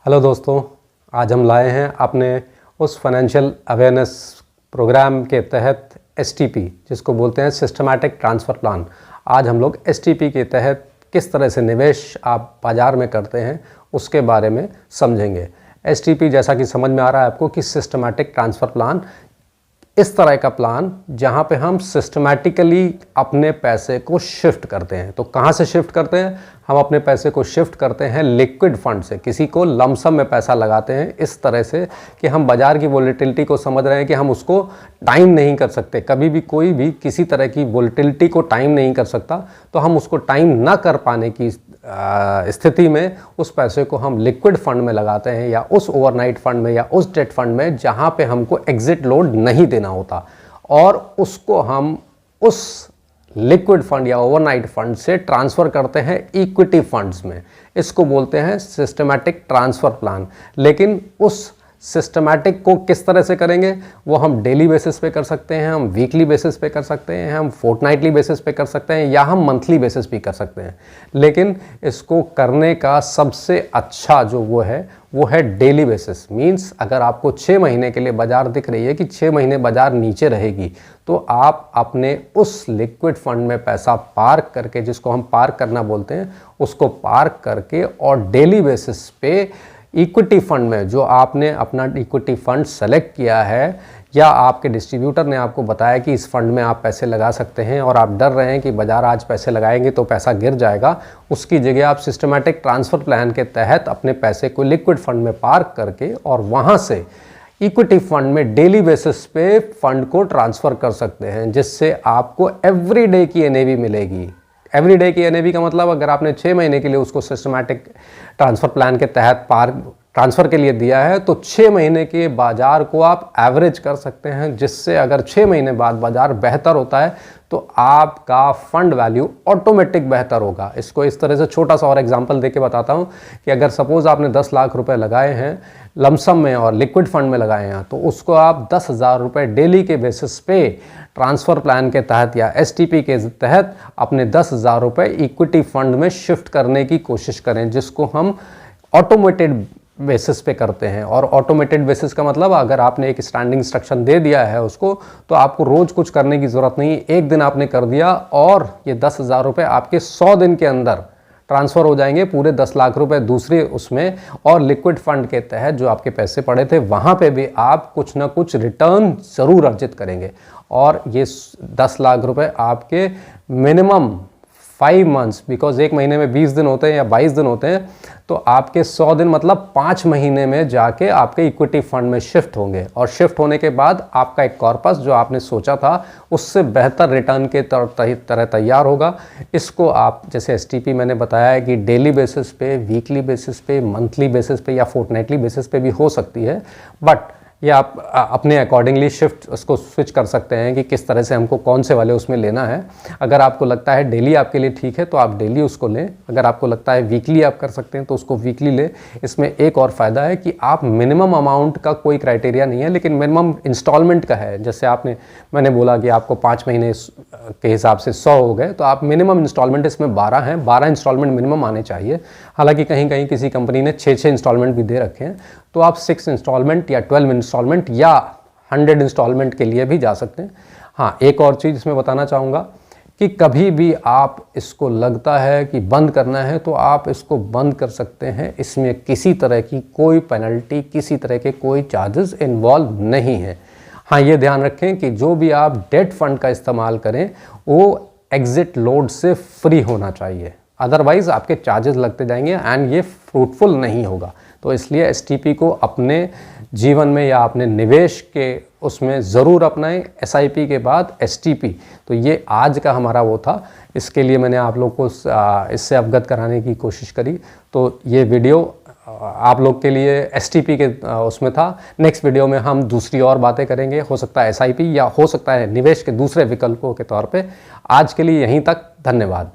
Hello दोस्तों, आज हम लाए हैं अपने उस फाइनेंशियल अवेयरनेस प्रोग्राम के तहत एसटीपी, जिसको बोलते हैं सिस्टमैटिक ट्रांसफ़र प्लान। आज हम लोग एसटीपी के तहत किस तरह से निवेश आप बाज़ार में करते हैं उसके बारे में समझेंगे। एसटीपी जैसा कि समझ में आ रहा है आपको कि सिस्टमैटिक ट्रांसफ़र प्लान इस तरह का प्लान जहाँ पे हम सिस्टमैटिकली अपने पैसे को शिफ्ट करते हैं। तो कहाँ से शिफ्ट करते हैं? हम अपने पैसे को शिफ्ट करते हैं लिक्विड फंड से। किसी को लमसम में पैसा लगाते हैं इस तरह से कि हम बाज़ार की वोलेटिलिटी को समझ रहे हैं कि हम उसको टाइम नहीं कर सकते। कभी भी कोई भी किसी तरह की वोलेटिलिटी को टाइम नहीं कर सकता, तो हम उसको टाइम ना कर पाने की स्थिति में उस पैसे को हम लिक्विड फंड में लगाते हैं, या उस ओवरनाइट फंड में, या उस डेट फंड में जहाँ पे हमको एग्जिट लोड नहीं देना होता, और उसको हम उस लिक्विड फंड या ओवरनाइट फंड से ट्रांसफ़र करते हैं इक्विटी फंड्स में। इसको बोलते हैं सिस्टमैटिक ट्रांसफ़र प्लान। लेकिन उस सिस्टमैटिक को किस तरह से करेंगे वो हम डेली बेसिस पे कर सकते हैं, हम वीकली बेसिस पे कर सकते हैं, हम फोर्टनाइटली बेसिस पे कर सकते हैं, या हम मंथली बेसिस भी कर सकते हैं। लेकिन इसको करने का सबसे अच्छा जो वो है डेली बेसिस। मींस अगर आपको 6 महीने के लिए बाज़ार दिख रही है कि 6 महीने बाज़ार नीचे रहेगी, तो आप अपने उस लिक्विड फंड में पैसा पार्क करके, जिसको हम पार्क करना बोलते हैं, उसको पार्क करके और डेली बेसिस पे इक्विटी फंड में, जो आपने अपना इक्विटी फंड सेलेक्ट किया है या आपके डिस्ट्रीब्यूटर ने आपको बताया कि इस फंड में आप पैसे लगा सकते हैं, और आप डर रहे हैं कि बाज़ार आज पैसे लगाएंगे तो पैसा गिर जाएगा, उसकी जगह आप सिस्टमैटिक ट्रांसफ़र प्लान के तहत अपने पैसे को लिक्विड फंड में पार्क करके और वहाँ से इक्विटी फंड में डेली बेसिस पे फंड को ट्रांसफ़र कर सकते हैं, जिससे आपको एवरीडे की एनएवी मिलेगी। एवरीडे की एनएवी का मतलब, अगर आपने 6 महीने के लिए उसको सिस्टमैटिक ट्रांसफ़र प्लान के तहत ट्रांसफ़र के लिए दिया है, तो 6 महीने के बाज़ार को आप एवरेज कर सकते हैं, जिससे अगर 6 महीने बाद बाज़ार बेहतर होता है तो आपका फंड वैल्यू ऑटोमेटिक बेहतर होगा। इसको इस तरह से छोटा सा और एग्जांपल देके बताता हूँ कि अगर सपोज़ आपने 10 लाख रुपए लगाए हैं लमसम में और लिक्विड फंड में लगाए हैं, तो उसको आप 10,000 रुपये डेली के बेसिस पे ट्रांसफ़र प्लान के तहत या एसटीपी के तहत अपने 10,000 रुपये इक्विटी फंड में शिफ्ट करने की कोशिश करें, जिसको हम ऑटोमेटेड बेसिस पे करते हैं। और ऑटोमेटेड बेसिस का मतलब, अगर आपने एक स्टैंडिंग इंस्ट्रक्शन दे दिया है उसको, तो आपको रोज़ कुछ करने की ज़रूरत नहीं। एक दिन आपने कर दिया और ये 10,000 रुपये आपके 100 दिन के अंदर ट्रांसफ़र हो जाएंगे, पूरे 10 लाख रुपए दूसरे उसमें। और लिक्विड फंड के तहत जो आपके पैसे पड़े थे वहाँ पे भी आप कुछ ना कुछ रिटर्न ज़रूर अर्जित करेंगे। और ये 10 लाख रुपए आपके मिनिमम 5 मंथ्स, बिकॉज एक महीने में 20 दिन होते हैं या 22 दिन होते हैं, तो आपके 100 दिन मतलब 5 महीने में जाके आपके इक्विटी फंड में शिफ्ट होंगे। और शिफ्ट होने के बाद आपका एक कॉर्पस जो आपने सोचा था उससे बेहतर रिटर्न के तरह तैयार होगा। इसको आप, जैसे एसटीपी मैंने बताया है कि डेली बेसिस पे, वीकली बेसिस पे, मंथली बेसिस पे या फोर्टनाइटली बेसिस पे भी हो सकती है, बट या आप अपने अकॉर्डिंगली शिफ्ट उसको स्विच कर सकते हैं कि किस तरह से हमको कौन से वाले उसमें लेना है। अगर आपको लगता है डेली आपके लिए ठीक है तो आप डेली उसको लें, अगर आपको लगता है वीकली आप कर सकते हैं तो उसको वीकली लें। इसमें एक और फ़ायदा है कि आप मिनिमम अमाउंट का कोई क्राइटेरिया नहीं है, लेकिन मिनिमम इंस्टॉलमेंट का है। जैसे मैंने बोला कि आपको 5 महीने के हिसाब से 100 हो गए, तो आप मिनिमम इंस्टॉलमेंट इसमें 12 हैं, 12 इंस्टॉलमेंट मिनिमम आने चाहिए। हालांकि कहीं कहीं किसी कंपनी ने 6 इंस्टॉलमेंट भी दे रखे हैं, तो आप 6 इंस्टॉलमेंट या 12 इंस्टॉलमेंट या 100 इंस्टॉलमेंट के लिए भी जा सकते हैं। हाँ, एक और चीज़ इसमें बताना चाहूँगा कि कभी भी आप इसको लगता है कि बंद करना है तो आप इसको बंद कर सकते हैं। इसमें किसी तरह की कोई पेनल्टी, किसी तरह के कोई चार्जेस इन्वॉल्व नहीं है। हाँ, ये ध्यान रखें कि जो भी आप डेट फंड का इस्तेमाल करें वो एग्जिट लोड से फ्री होना चाहिए, अदरवाइज़ आपके चार्जेस लगते जाएंगे एंड ये फ्रूटफुल नहीं होगा। तो इसलिए एसटीपी को अपने जीवन में या अपने निवेश के उसमें ज़रूर अपनाएं। एसआईपी के बाद एसटीपी, तो ये आज का हमारा वो था। इसके लिए मैंने आप लोग को इससे अवगत कराने की कोशिश करी। तो ये वीडियो आप लोग के लिए एसटीपी के उसमें था। नेक्स्ट वीडियो में हम दूसरी और बातें करेंगे, हो सकता है एसआईपी या हो सकता है निवेश के दूसरे विकल्पों के तौर पे। आज के लिए यहीं तक, धन्यवाद।